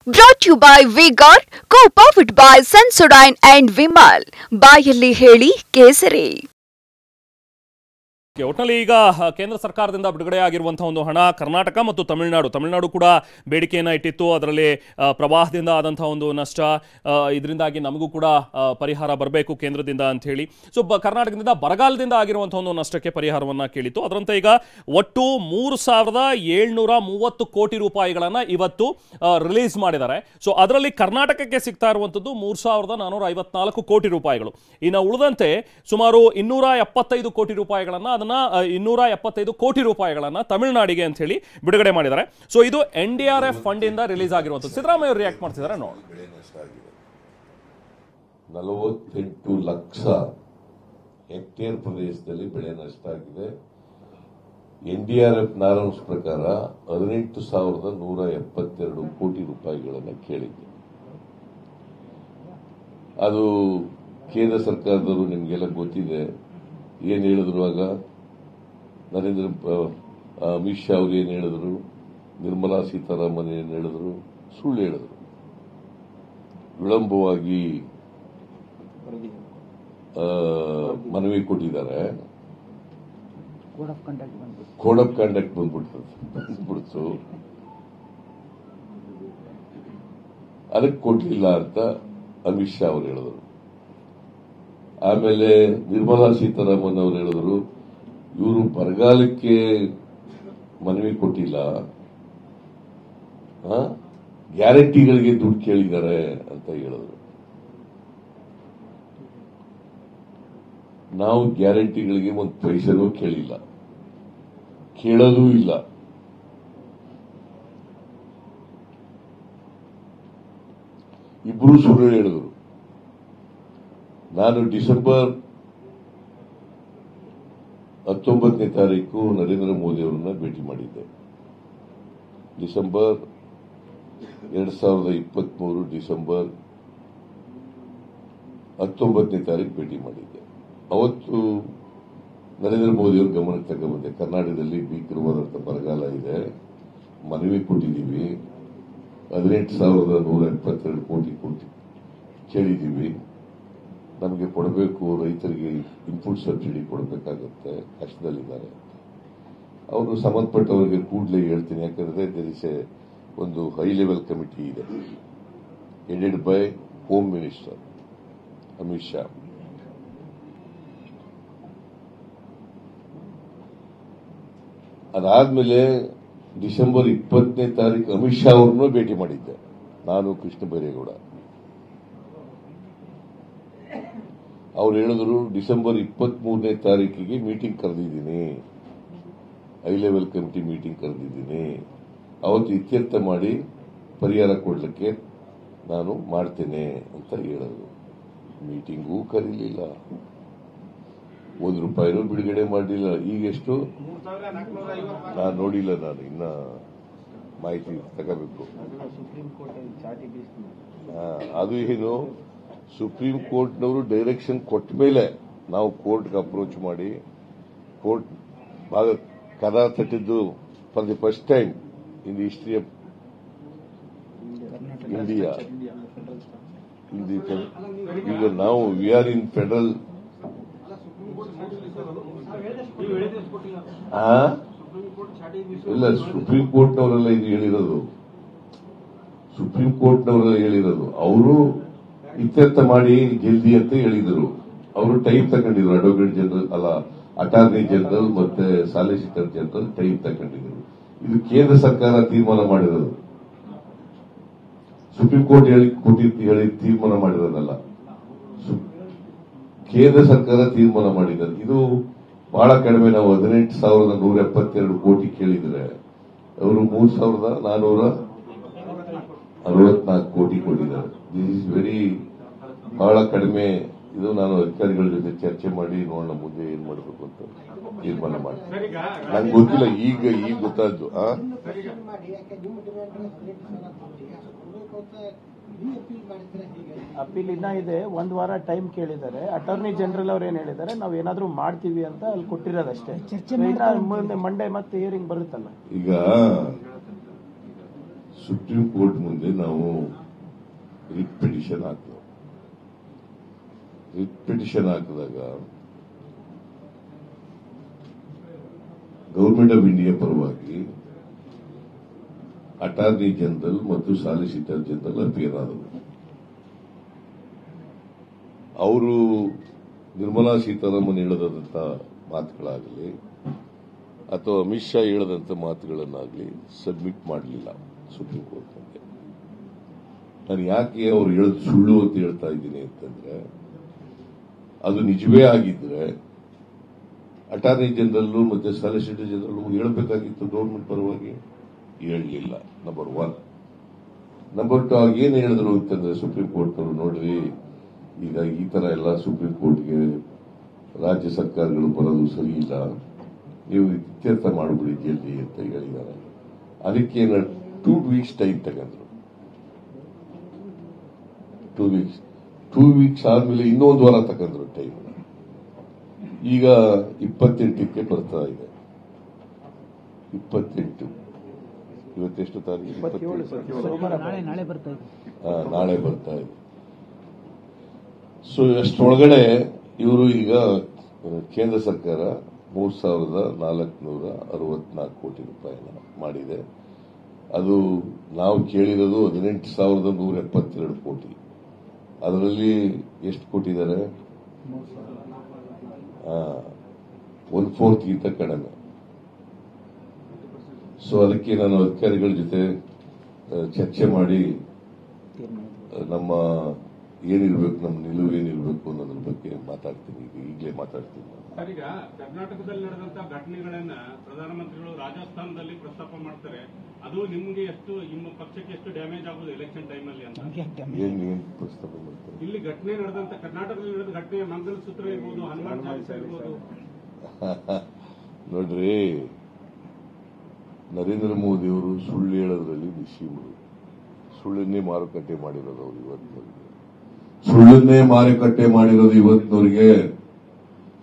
Brought to you by V-Guard, co-powered by Sensodyne and Vimal. ಬಾಯಲ್ಲಿ ಹೇಳಿ ಕೇಸರಿ. ಒಟ್ಟಿನಲ್ಲಿ ಈಗ ಕೇಂದ್ರ ಸರ್ಕಾರದಿಂದ ಬಿಡುಗಡೆ ಆಗಿರುವಂತಹ ಒಂದು ಹಣ ಕರ್ನಾಟಕ ಮತ್ತು ತಮಿಳುನಾಡು ಕೂಡ ಬೇಡಿಕೆಯನ್ನು ಇಟ್ಟಿತ್ತು. ಅದರಲ್ಲಿ ಪ್ರವಾಹದಿಂದ ಆದಂತಹ ಒಂದು ನಷ್ಟ, ಇದರಿಂದಾಗಿ ನಮಗೂ ಕೂಡ ಪರಿಹಾರ ಬರಬೇಕು ಕೇಂದ್ರದಿಂದ ಅಂತ ಹೇಳಿ. ಸೊ ಕರ್ನಾಟಕದಿಂದ ಬರಗಾಲದಿಂದ ಆಗಿರುವಂತಹ ಒಂದು ನಷ್ಟಕ್ಕೆ ಪರಿಹಾರವನ್ನು ಕೇಳಿತ್ತು. ಅದರಂತೆ ಈಗ ಒಟ್ಟು 3,730 ಕೋಟಿ ರೂಪಾಯಿಗಳನ್ನು ಇವತ್ತು ರಿಲೀಸ್ ಮಾಡಿದ್ದಾರೆ. ಸೊ ಅದರಲ್ಲಿ ಕರ್ನಾಟಕಕ್ಕೆ ಸಿಗ್ತಾ ಇರುವಂಥದ್ದು 3,454 ಕೋಟಿ ರೂಪಾಯಿಗಳು. ಇನ್ನು ಉಳಿದಂತೆ ಸುಮಾರು 275 ಕೋಟಿ ರೂಪಾಯಿಗಳನ್ನು 275 ಕೋಟಿ ರೂಪಾಯಿಗಳನ್ನ ತಮಿಳುನಾಡಿಗೆ ಅಂತ ಹೇಳಿ ಬಿಡುಗಡೆ ಮಾಡಿದ್ದಾರೆ. ಸೊ ಇದು NDRF ಫಂಡ್ ಇಂದ ರಿಲೀಸ್ ಆಗಿರುವಂತದ್ದು. ಸಿದ್ದರಾಮಯ್ಯ ಅವರು ರಿಯಾಕ್ಟ್ ಮಾಡ್ತಿದ್ದಾರೆ ನೋಡಿ. 48 ಲಕ್ಷ ಹೆಕ್ಟೇರ್ ಪ್ರದೇಶದಲ್ಲಿ ಬೆಳೆ ನಷ್ಟ ಆಗಿದೆ. NDRF ನಾರ್ಮ್ಸ್ ಪ್ರಕಾರ 18,172 ಕೋಟಿ ರೂಪಾಯಿಗಳನ್ನು ಕೇಳಿದೆ. ಅದು ಕೇಂದ್ರ ಸರ್ಕಾರದವರು ನಿಮಗೆಲ್ಲ ಗೊತ್ತಿದೆ. ಏನ್ ಹೇಳಿದ್ರು ಆಗ ಅಮಿತ್ ಶಾ ಅವರು ಏನ್ ಹೇಳಿದ್ರು, ನಿರ್ಮಲಾ ಸೀತಾರಾಮನ್ ಏನ್ ಹೇಳಿದ್ರು, ಸುಳ್ಳು ಹೇಳಿದ್ರು. ವಿಳಂಬವಾಗಿ ಮನವಿ ಕೊಟ್ಟಿದ್ದಾರೆ. ಕೋಡ್ ಆಫ್ ಕಂಡಕ್ಟ್ ಬಂದ್ಬಿಡ್ತು. ಅದಕ್ಕೆ ಕೊಡ್ಲಿಲ್ಲ ಅಂತ ಅಮಿತ್ ಶಾ ಅವರು ಹೇಳಿದ್ರು. ಆಮೇಲೆ ನಿರ್ಮಲಾ ಸೀತಾರಾಮನ್ ಅವರು ಹೇಳಿದ್ರು, ಇವರು ಬರಗಾಲಕ್ಕೆ ಮನವಿ ಕೊಟ್ಟಿಲ್ಲ, ಗ್ಯಾರಂಟಿಗಳಿಗೆ ದುಡ್ಡು ಕೇಳಿದ್ದಾರೆ ಅಂತ ಹೇಳಿದ್ರು. ನಾವು ಗ್ಯಾರಂಟಿಗಳಿಗೆ ಒಂದು ಪೈಸೆನೂ ಕೇಳಿಲ್ಲ, ಕೇಳೋದೂ ಇಲ್ಲ. ಇಬ್ರು ಸುಳ್ಳು ಹೇಳಿದ್ರು. ನಾನು ಡಿಸೆಂಬರ್ 19ನೇ ತಾರೀಕು ನರೇಂದ್ರ ಮೋದಿ ಅವರನ್ನ ಭೇಟಿ ಮಾಡಿದ್ದೆ. ಡಿಸೆಂಬರ್ 2023 ಡಿಸೆಂಬರ್ 19ನೇ ತಾರೀಕು ಭೇಟಿ ಮಾಡಿದ್ದೆ. ಅವತ್ತು ನರೇಂದ್ರ ಮೋದಿ ಅವರು ಗಮನಕ್ಕೆ ತಗೊಂಡ್ಬಂದೆ. ಕರ್ನಾಟಕದಲ್ಲಿ ಭೀಕರವಾದಂತಹ ಬರಗಾಲ ಇದೆ, ಮನವಿ ಕೊಟ್ಟಿದ್ದೀವಿ, 18,172 ಕೋಟಿ ಕೇಳಿದ್ದೀವಿ, ನಮಗೆ ಕೊಡಬೇಕು, ರೈತರಿಗೆ ಇನ್ಪುಟ್ ಸಬ್ಸಿಡಿ ಕೊಡಬೇಕಾಗುತ್ತೆ, ಕಷ್ಟದಲ್ಲಿದ್ದಾರೆ. ಅವರು ಸಂಬಂಧಪಟ್ಟವರಿಗೆ ಕೂಡಲೇ ಹೇಳ್ತೀನಿ. ಯಾಕಂದ್ರೆ ಒಂದು ಹೈ ಲೆವೆಲ್ ಕಮಿಟಿ ಇದೆ, headed by home minister Amit Shah. ಅದಾದ್ಮೇಲೆ ಡಿಸೆಂಬರ್ 20ನೇ ತಾರೀಕು ಅಮಿತ್ ಶಾ ಅವ್ರನ್ನೂ ಭೇಟಿ ಮಾಡಿದ್ದೆ, ನಾನು ಕೃಷ್ಣ ಬೈರೇಗೌಡ. ಅವ್ರು ಹೇಳಿದ್ರು, ಡಿಸೆಂಬರ್ 23ನೇ ತಾರೀಕಿಗೆ ಮೀಟಿಂಗ್ ಕರೆದಿದ್ದೀನಿ, ಹೈ ಲೆವೆಲ್ ಕಮಿಟಿ ಮೀಟಿಂಗ್ ಕರೆದಿದ್ದೀನಿ, ಅವತ್ತು ಇತ್ಯರ್ಥ ಮಾಡಿ ಪರಿಹಾರ ಕೊಡ್ಲಿಕ್ಕೆ ನಾನು ಮಾಡ್ತೇನೆ ಅಂತ ಹೇಳಿದ್ರು. ಮೀಟಿಂಗೂ ಕರೀಲಿಲ್ಲ, ₹1 ಬಿಡುಗಡೆ ಮಾಡಲಿಲ್ಲ. ಈಗೆಷ್ಟು ನಾನು ನೋಡಿಲ್ಲ, ನಾನು ಇನ್ನ ಮಾಹಿತಿ ತಗೋಬೇಕು. ಅದು ಏನು, ಸುಪ್ರೀಂ ಕೋರ್ಟ್ನವರು ಡೈರೆಕ್ಷನ್ ಕೊಟ್ಟ ಮೇಲೆ ನಾವು ಕೋರ್ಟ್ಗೆ ಅಪ್ರೋಚ್ ಮಾಡಿ, ಕೋರ್ಟ್ ಕದ ತಟ್ಟಿದ್ದು for the first time in the history of India. ಈಗ ನಾವು ವಿ ಆರ್ ಇನ್ ಫೆಡರಲ್. ಇಲ್ಲ, ಸುಪ್ರೀಂ ಕೋರ್ಟ್ನವರೆಲ್ಲ ಇದು ಹೇಳಿರೋದು, ಸುಪ್ರೀಂ ಕೋರ್ಟ್ನವರೆಲ್ಲ ಹೇಳಿರೋದು. ಅವರು ಇತ್ಯರ್ಥ ಮಾಡಿ ಜಲ್ದಿ ಅಂತ ಹೇಳಿದರು. ಅವರು ಟೈಮ್ ತಗೊಂಡಿದ್ರು, ಅಡ್ವೊಕೇಟ್ ಜನರಲ್ ಅಲ್ಲ, ಅಟಾರ್ನಿ ಜನರಲ್ ಮತ್ತೆ ಸಾಲಿಸಿಟರ್ ಜನರಲ್ ಟೈಮ್ ತಗೊಂಡಿದ್ರು. ಇದು ಕೇಂದ್ರ ಸರ್ಕಾರ ತೀರ್ಮಾನ ಮಾಡಿರೋದು, ಸುಪ್ರೀಂ ಕೋರ್ಟ್ ಹೇಳಿ ತೀರ್ಮಾನ ಮಾಡಿರೋದಲ್ಲ, ಕೇಂದ್ರ ಸರ್ಕಾರ ತೀರ್ಮಾನ ಮಾಡಿರೋದು. ಇದು ಬಹಳ ಕಡಿಮೆ. ನಾವು 18,172 ಕೋಟಿ ಕೇಳಿದ್ರೆ ಅವರು 3,464 ಕೋಟಿ ಕೊಟ್ಟಿದ್ದಾರೆ. ದಿಸ್ ಇಸ್ ವೆರಿ ಬಹಳ ಕಡಿಮೆ. ಇದು ನಾನು ಅಧಿಕಾರಿಗಳ ಜೊತೆ ಚರ್ಚೆ ಮಾಡಿ ನೋಡೋಣ ಮುಂದೆ ಏನ್ ಮಾಡಬೇಕು ಅಂತ ತೀರ್ಮಾನ ಮಾಡಿ. ನಂಗೆ ಗೊತ್ತಿಲ್ಲ, ಈಗ ಗೊತ್ತಾದ್ದು. ಅಪೀಲ್ ಇನ್ನ ಇದೆ, 1 ವಾರ ಟೈಮ್ ಕೇಳಿದ್ದಾರೆ. ಅಟಾರ್ನಿ ಜನರಲ್ ಅವ್ರು ಏನ್ ಹೇಳಿದ್ದಾರೆ, ನಾವ್ ಏನಾದ್ರೂ ಮಾಡ್ತೀವಿ ಅಂತ ಅಲ್ಲಿ ಕೊಟ್ಟಿರೋದಷ್ಟೇ. ಮಂಡೇ ಮತ್ತೆ ಹಿಯರಿಂಗ್ ಬರುತ್ತಲ್ಲ. ಈಗ ಸುಪ್ರೀಂ ಕೋರ್ಟ್ ಮುಂದೆ ನಾವು ರಿಟ್ ಪಿಟಿಷನ್ ಹಾಕಿದ್ರು. ರಿಟ್ ಪಿಟಿಷನ್ ಹಾಕಿದಾಗ ಗವರ್ಮೆಂಟ್ ಆಫ್ ಇಂಡಿಯಾ ಪರವಾಗಿ ಅಟಾರ್ನಿ ಜನರಲ್ ಮತ್ತು ಸಾಲಿಸಿಟರ್ ಜನರಲ್ ಅಪಿಯರ್ ಆದರು. ಅವರು ನಿರ್ಮಲಾ ಸೀತಾರಾಮನ್ ಹೇಳದಂತ ಮಾತುಗಳಾಗಲಿ ಅಥವಾ ಅಮಿತ್ ಶಾ ಹೇಳದಂತ ಮಾತುಗಳನ್ನಾಗಲಿ ಸಬ್ಮಿಟ್ ಮಾಡಲಿಲ್ಲ ಸುಪ್ರೀಂ ಕೋರ್ಟ್ಗೆ. ನಾನು ಯಾಕೆ ಅವ್ರು ಹೇಳೋದು ಸುಳ್ಳು ಅಂತ ಹೇಳ್ತಾ ಇದ್ದೀನಿ ಅಂತಂದ್ರೆ, ಅದು ನಿಜವೇ ಆಗಿದ್ರೆ ಅಟಾರ್ನಿ ಜನರಲ್ ಮತ್ತೆ ಸಾಲಿಸಿಟರ್ ಜನರಲ್ ಹೇಳಬೇಕಾಗಿತ್ತು ಗವರ್ಮೆಂಟ್ ಪರವಾಗಿ, ಹೇಳಲಿಲ್ಲ. ನಂಬರ್ 1. ನಂಬರ್ 2, ಏನು ಹೇಳಿದ್ರು ಅಂತಂದ್ರೆ ಸುಪ್ರೀಂ ಕೋರ್ಟ್ನವರು, ನೋಡ್ರಿ ಈಗ ಈ ತರ ಎಲ್ಲ ಸುಪ್ರೀಂ ಕೋರ್ಟ್ಗೆ ರಾಜ್ಯ ಸರ್ಕಾರಗಳು ಬರೋದು ಸರಿ ಇಲ್ಲ, ನೀವು ಇತ್ಯರ್ಥ ಮಾಡಿಬಿಡಿ ಜಲ್ದಿ ಅಂತ ಹೇಳಿದ್ದಾರೆ. ಅದಕ್ಕೆ 2 ವೀಕ್ಸ್ ಟೈಮ್ ತಗೊಂಡ್ರು. 2 ವೀಕ್ಸ್ ಆದ್ಮೇಲೆ ಇನ್ನೊಂದು ವಾರ ತಗೊಂಡ್ರು ಟೈಮ್. ಈಗ 28ಕ್ಕೆ ಬರ್ತಾ ಇದೆ. 28 ಇವತ್ತೆಷ್ಟು ತಾರೀಕು? 27 ನಾಳೆ ಬರ್ತಾ ಇದೆ. ನಾಳೆ ಬರ್ತಾ ಇದೆ. ಸೊ ಅಷ್ಟರೊಳಗಡೆ ಇವರು ಈಗ ಕೇಂದ್ರ ಸರ್ಕಾರ 3,464 ಕೋಟಿ ರೂಪಾಯಿನ ಮಾಡಿದೆ. ಅದು ನಾವು ಕೇಳಿರೋದು 18,172 ಕೋಟಿ. ಅದರಲ್ಲಿ ಎಷ್ಟು ಕೊಟ್ಟಿದ್ದಾರೆ? 1/4 ಕಡಿಮೆ. ಸೊ ಅದಕ್ಕೆ ನಾನು ಅಧಿಕಾರಿಗಳ ಜೊತೆ ಚರ್ಚೆ ಮಾಡಿ ನಮ್ಮ ಏನಿರಬೇಕು, ನಮ್ಮ ನಿಲುವು ಏನಿರಬೇಕು ಅನ್ನೋದ್ರ ಬಗ್ಗೆ ಮಾತಾಡ್ತೀನಿ. ಈಗಲೇ ಮಾತಾಡ್ತೀನಿ. ಸರ್, ಈಗ ಕರ್ನಾಟಕದಲ್ಲಿ ನಡೆದಂತಹ ಘಟನೆಗಳನ್ನ ಪ್ರಧಾನಮಂತ್ರಿಗಳು ರಾಜಸ್ಥಾನದಲ್ಲಿ ಪ್ರಸ್ತಾಪ ಮಾಡ್ತಾರೆ. ಅದು ನಿಮ್ಗೆ ಎಷ್ಟು, ನಿಮ್ಮ ಪಕ್ಷಕ್ಕೆ ಎಷ್ಟು ಡ್ಯಾಮೇಜ್ ಆಗುದು ಎಲೆಕ್ಷನ್ ಟೈಮಲ್ಲಿ ಅಂತ ಏನ್ ಪ್ರಸ್ತಾಪ ಮಾಡ್ತಾರೆ? ಇಲ್ಲಿ ಘಟನೆ ನಡೆದಂತ ಕರ್ನಾಟಕದಲ್ಲಿ ನಡೆದ ಘಟನೆ ಮಂಗಲಸೂತ್ರ ಇರ್ಬೋದು, ಹನುಮಾನ್ ಚಾಲಿಸ ಇರ್ಬೋದು. ನೋಡ್ರಿ, ನರೇಂದ್ರ ಮೋದಿ ಅವರು ಸುಳ್ಳು ಹೇಳೋದ್ರಲ್ಲಿ ನಿಶ್ಚಿಮರು. ಸುಳ್ಳನ್ನೇ ಮಾರುಕಟ್ಟೆ ಮಾಡಿರೋದು ಅವರು ಇವತ್ತಿನವರಿಗೆ. ಸುಳ್ಳನ್ನೇ ಮಾರುಕಟ್ಟೆ ಮಾಡಿರೋದು ಇವತ್ತಿನವರಿಗೆ.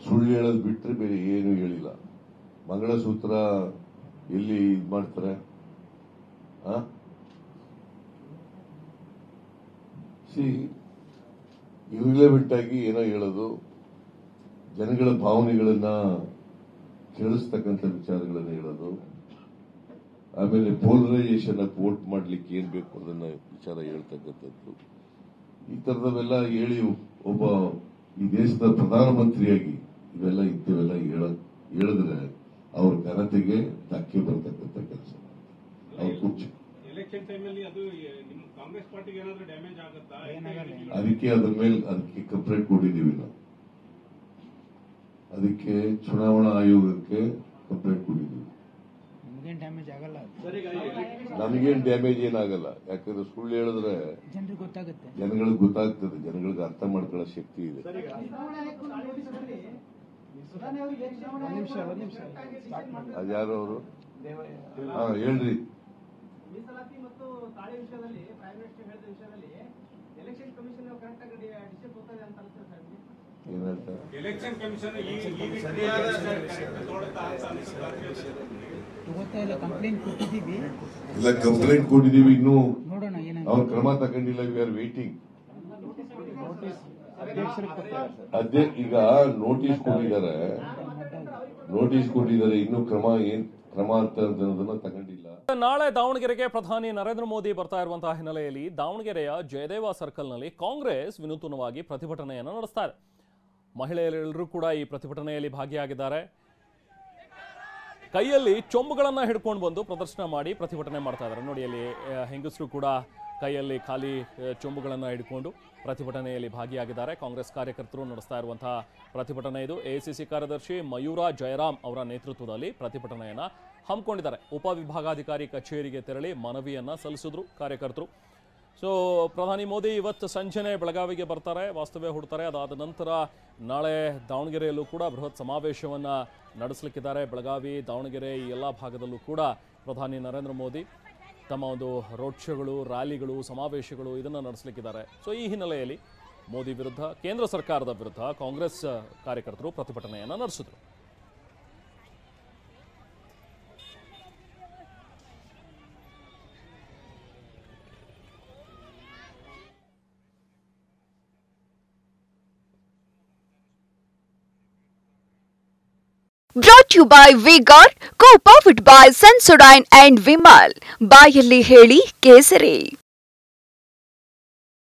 ಸುಳ್ಳು ಹೇಳೋದು ಬಿಟ್ಟರೆ ಬೇರೆ ಏನು ಹೇಳಿಲ್ಲ. ಮಂಗಳಸೂತ್ರ ಎಲ್ಲಿ ಇದು ಮಾಡ್ತಾರೆ? ಇರ್ರಿಲೆವೆಂಟ್ ಆಗಿ ಏನೋ ಹೇಳೋದು, ಜನಗಳ ಭಾವನೆಗಳನ್ನ ಕೆಳಿಸ್ತಕ್ಕಂಥ ವಿಚಾರಗಳನ್ನ ಹೇಳೋದು, ಆಮೇಲೆ ಪೋಲರೈಸೇಷನ್ ವೋಟ್ ಮಾಡ್ಲಿಕ್ಕೆ ಏನ್ ಬೇಕು ಅದನ್ನ ವಿಚಾರ ಹೇಳ್ತಕ್ಕಂಥದ್ದು, ಈ ತರದವೆಲ್ಲ ಹೇಳಿ ಒಬ್ಬ ಈ ದೇಶದ ಪ್ರಧಾನಮಂತ್ರಿಯಾಗಿ ಇಂಥವೆಲ್ಲ ಹೇಳಿದ್ರೆ ಅವ್ರ ಘನತೆಗೆ ಧಕ್ಕೆ ಬರ್ತಕ್ಕಂಥ ಕೆಲಸ. ಅವ್ರ ಕುರ್ಚಿ ಎಲೆಕ್ಷನ್ ಟೈಮಲ್ಲಿ ಅದು ನಿಮ್ಮ ಕಾಂಗ್ರೆಸ್ ಪಾರ್ಟಿಗೆ ಏನಾದ್ರೂ ಡ್ಯಾಮೇಜ್ ಆಗುತ್ತಾ? ಅದಕ್ಕೆ ಅದ್ರ ಮೇಲೆ ಅದಕ್ಕೆ ಕಂಪ್ಲೇಂಟ್ ಕೊಟ್ಟಿದ್ದೀವಿ ನಾವು. ಅದಕ್ಕೆ ಚುನಾವಣಾ ಆಯೋಗಕ್ಕೆ ಕಂಪ್ಲೇಂಟ್ ಕೊಟ್ಟಿದ್ದೀವಿ. ನಮಗೇನ್ ಡ್ಯಾಮೇಜ್ ಏನಾಗಲ್ಲ. ಯಾಕಂದ್ರೆ ಸುಳ್ಳು ಹೇಳಿದ್ರೆ ಜನಗಳಿಗೆ ಗೊತ್ತಾಗ್ತದೆ, ಜನಗಳಿಗೆ ಅರ್ಥ ಮಾಡ್ಕೊಳ್ಳೋ ಶಕ್ತಿ ಇದೆ. ಅದ್ಯಾರು ಅವರು? ಹೇಳ್ರಿ. ಮೀಸಲಾತಿ ಮತ್ತು ತಾಳೆ ವಿಷಯದಲ್ಲಿ ಪ್ರೈಮ್ ಮಿನಿಸ್ಟರ್ ಹೇಳಿದ ವಿಷಯದಲ್ಲಿ ಎಲೆಕ್ಷನ್ ಕಮಿಷನ್ ಕರೆಕ್ಟ್ ಆಗಿ ಡಿಸಿಷನ್ ಹೋಗ್ತದೆ ಅಂತ ಅನ್ಸುತ್ತೆ ಸರ್. ಏನಂತ ಎಲೆಕ್ಷನ್ ಕಮಿಷನ್ ಇಲ್ಲ, ಕಂಪ್ಲೇಂಟ್ ಕೊಟ್ಟಿದ್ದೀವಿ, ಇನ್ನೂ ಅವ್ರ ಕ್ರಮ ತಗೊಂಡಿಲ್ಲ. We are waiting. ಈಗ ನೋಟಿಸ್ ಕೊಟ್ಟಿದ್ದಾರೆ, ಇನ್ನೂ ಕ್ರಮ ಅಂತ ಅನ್ನೋದನ್ನ ತಗೊಂಡಿಲ್ಲ. ನಾಳೆ ದಾವಣಗೆರೆಗೆ ಪ್ರಧಾನಿ ನರೇಂದ್ರ ಮೋದಿ ಬರ್ತಾ ಇರುವಂತಹ ಹಿನ್ನೆಲೆಯಲ್ಲಿ ದಾವಣಗೆರೆಯ ಜಯದೇವ ಸರ್ಕಲ್ನಲ್ಲಿ ಕಾಂಗ್ರೆಸ್ ವಿನೂತನವಾಗಿ ಪ್ರತಿಭಟನೆಯನ್ನು ನಡೆಸ್ತಾ ಇದೆ. ಮಹಿಳೆಯರೆಲ್ಲರೂ ಕೂಡ ಈ ಪ್ರತಿಭಟನೆಯಲ್ಲಿ ಭಾಗಿಯಾಗಿದ್ದಾರೆ. ಕೈಯಲ್ಲಿ ಚೊಂಬುಗಳನ್ನು ಹಿಡ್ಕೊಂಡು ಬಂದು ಪ್ರದರ್ಶನ ಮಾಡಿ ಪ್ರತಿಭಟನೆ ಮಾಡ್ತಾ ಇದ್ದಾರೆ. ನೋಡಿ, ಅಲ್ಲಿ ಹೆಂಗಸರು ಕೂಡ ಕೈಯಲ್ಲಿ ಖಾಲಿ ಚೊಂಬುಗಳನ್ನು ಹಿಡ್ಕೊಂಡು ಪ್ರತಿಭಟನೆಯಲ್ಲಿ ಭಾಗಿಯಾಗಿದ್ದಾರೆ. ಕಾಂಗ್ರೆಸ್ ಕಾರ್ಯಕರ್ತರು ನಡೆಸ್ತಾ ಇರುವಂತಹ ಪ್ರತಿಭಟನೆ ಇದು. ಎಐಸಿಸಿ ಕಾರ್ಯದರ್ಶಿ ಮಯೂರಾ ಜಯರಾಮ್ ಅವರ ನೇತೃತ್ವದಲ್ಲಿ ಪ್ರತಿಭಟನೆಯನ್ನು ಹಮ್ಮಿಕೊಂಡಿದ್ದಾರೆ. ಉಪವಿಭಾಗಾಧಿಕಾರಿ ಕಚೇರಿಗೆ ತೆರಳಿ ಮನವಿಯನ್ನು ಸಲ್ಲಿಸಿದ್ರು ಕಾರ್ಯಕರ್ತರು. ಸೊ ಪ್ರಧಾನಿ ಮೋದಿ ಇವತ್ತು ಸಂಜೆನೆ ಬೆಳಗಾವಿಗೆ ಬರ್ತಾರೆ, ವಾಸ್ತವ್ಯ ಹೂಡ್ತಾರೆ. ಅದಾದ ನಂತರ ನಾಳೆ ದಾವಣಗೆರೆಯಲ್ಲೂ ಕೂಡ ಬೃಹತ್ ಸಮಾವೇಶವನ್ನು ನಡೆಸಲಿಕ್ಕಿದ್ದಾರೆ. ಬೆಳಗಾವಿ, ದಾವಣಗೆರೆ ಈ ಎಲ್ಲ ಭಾಗದಲ್ಲೂ ಕೂಡ ಪ್ರಧಾನಿ ನರೇಂದ್ರ ಮೋದಿ ತಮ್ಮ ಒಂದು ರೋಡ್ ಶೋಗಳು, ರ್ಯಾಲಿಗಳು, ಸಮಾವೇಶಗಳು ಇದನ್ನು ನಡೆಸಲಿಕ್ಕಿದ್ದಾರೆ. ಸೊ ಈ ಹಿನ್ನೆಲೆಯಲ್ಲಿ ಮೋದಿ ವಿರುದ್ಧ, ಕೇಂದ್ರ ಸರ್ಕಾರದ ವಿರುದ್ಧ ಕಾಂಗ್ರೆಸ್ ಕಾರ್ಯಕರ್ತರು ಪ್ರತಿಭಟನೆಯನ್ನು ನಡೆಸಿದರು. Brought you by V-Guard, co-powered by Sensodyne and Vimal. ಬಾಯಲ್ಲಿ ಹೇಳಿ ಕೇಸರಿ.